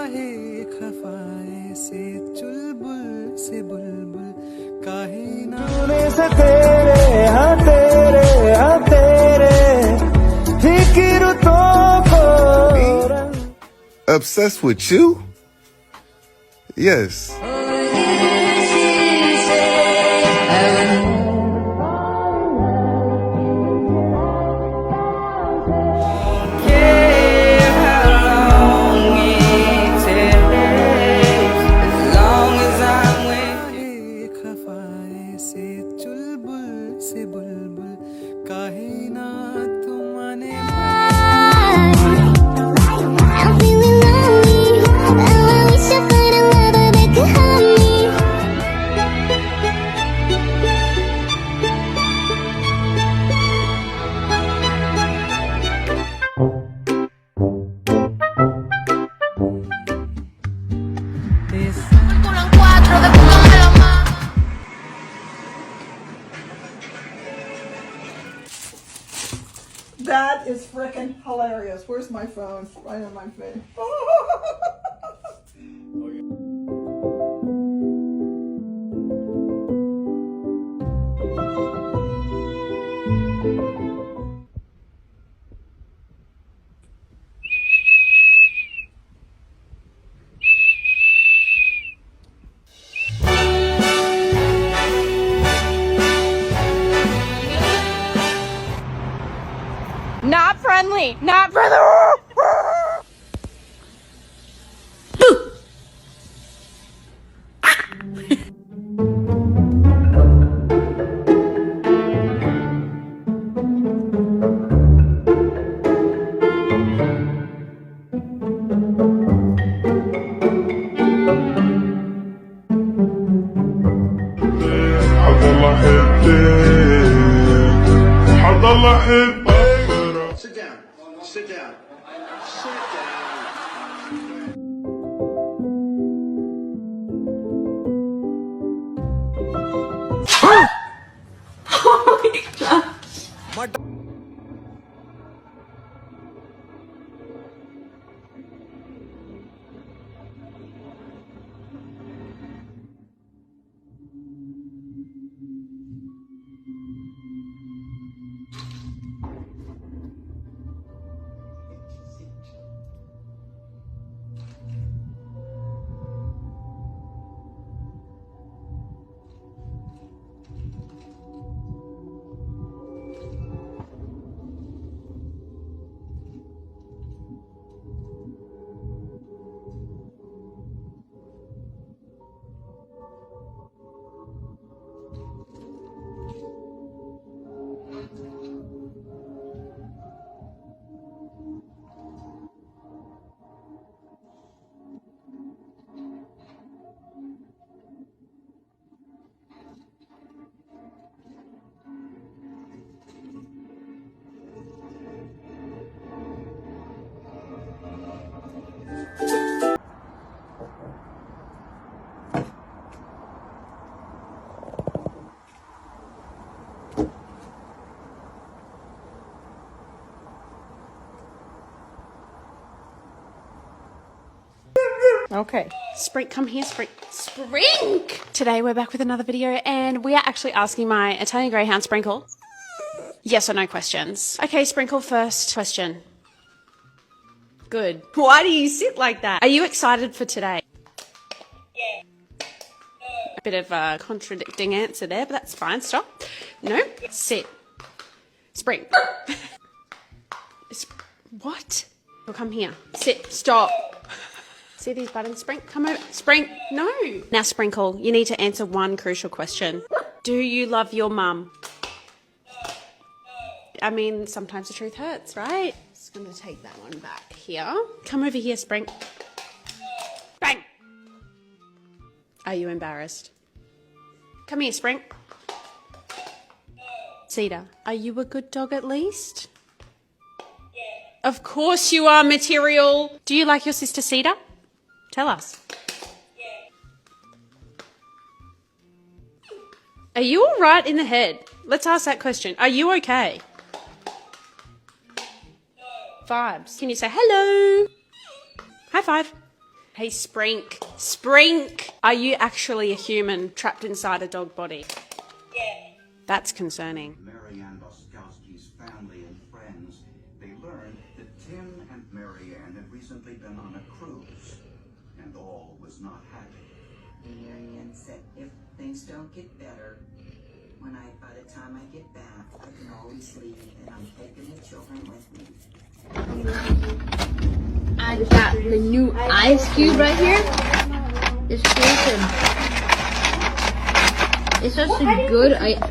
काहे खफाए से चुलबुल से बुलबुल काहे ना से तेरे फिक्र तो को Obsessed with you? Yes. That is frickin' hilarious. Where's my phone? Right on my face. Not friendly. Not friendly. Sit down. Sit down. Sit down. Oh my god. Okay. Sprink, come here, Sprink. Sprink! Today we're back with another video and we are actually asking my Italian Greyhound Sprinkle yes or no questions. Okay, Sprinkle, first question. Good. Why do you sit like that? Are you excited for today? Yeah. No. A bit of a contradicting answer there, but that's fine. Stop. No. Sit. Sprink. What? Well, come here. Sit. Stop. See these buttons, Sprink? Come over. Sprink, no. Now, Sprinkle, you need to answer one crucial question. Do you love your mum? I mean, sometimes the truth hurts, right? Just going to take that one back here. Come over here, Sprink. Bang! Are you embarrassed? Come here, Sprink. Cedar, are you a good dog at least? Yeah. Of course you are, Material. Do you like your sister Cedar? Tell us. Yeah. Are you all right in the head? Let's ask that question. Are you okay? No. Vibes. Can you say hello? High five. Hey, Sprink. Sprink! Are you actually a human trapped inside a dog body? Yeah. That's concerning. Marianne Boskowski's family and friends, they learned that Tim and Marianne had recently been on a cruise, and all was not happy. Marianne said, if things don't get better, by the time I get back, I can always leave, and I'm taking the children with me. I got the new ice cube right here. It's frozen. It's such a good ice.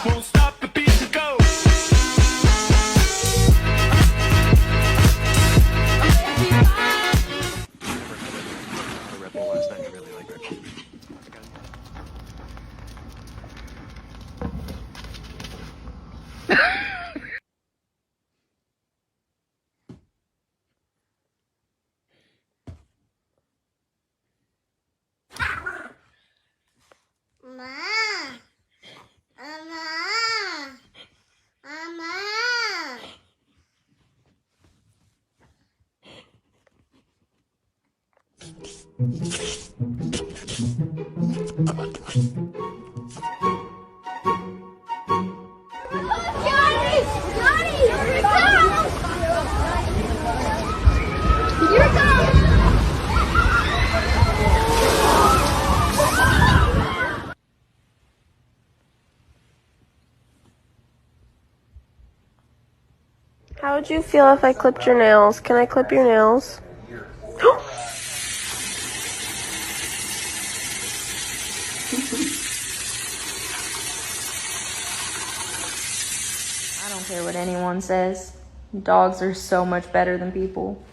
Won't stop the beat to go. How would you feel if I clipped your nails? Can I clip your nails? I don't care what anyone says. Dogs are so much better than people.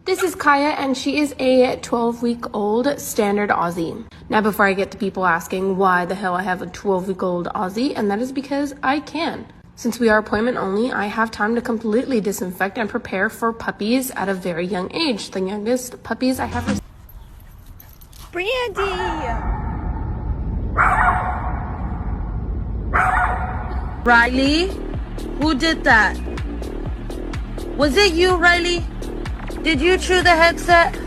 This is Kaya, and she is a 12-week-old standard Aussie. Now, before I get to people asking why the hell I have a 12-week-old Aussie, and that is because I can. Since we are appointment only, I have time to completely disinfect and prepare for puppies at a very young age. The youngest puppies I have received. Brandy! Riley? Who did that? Was it you, Riley? Did you chew the headset?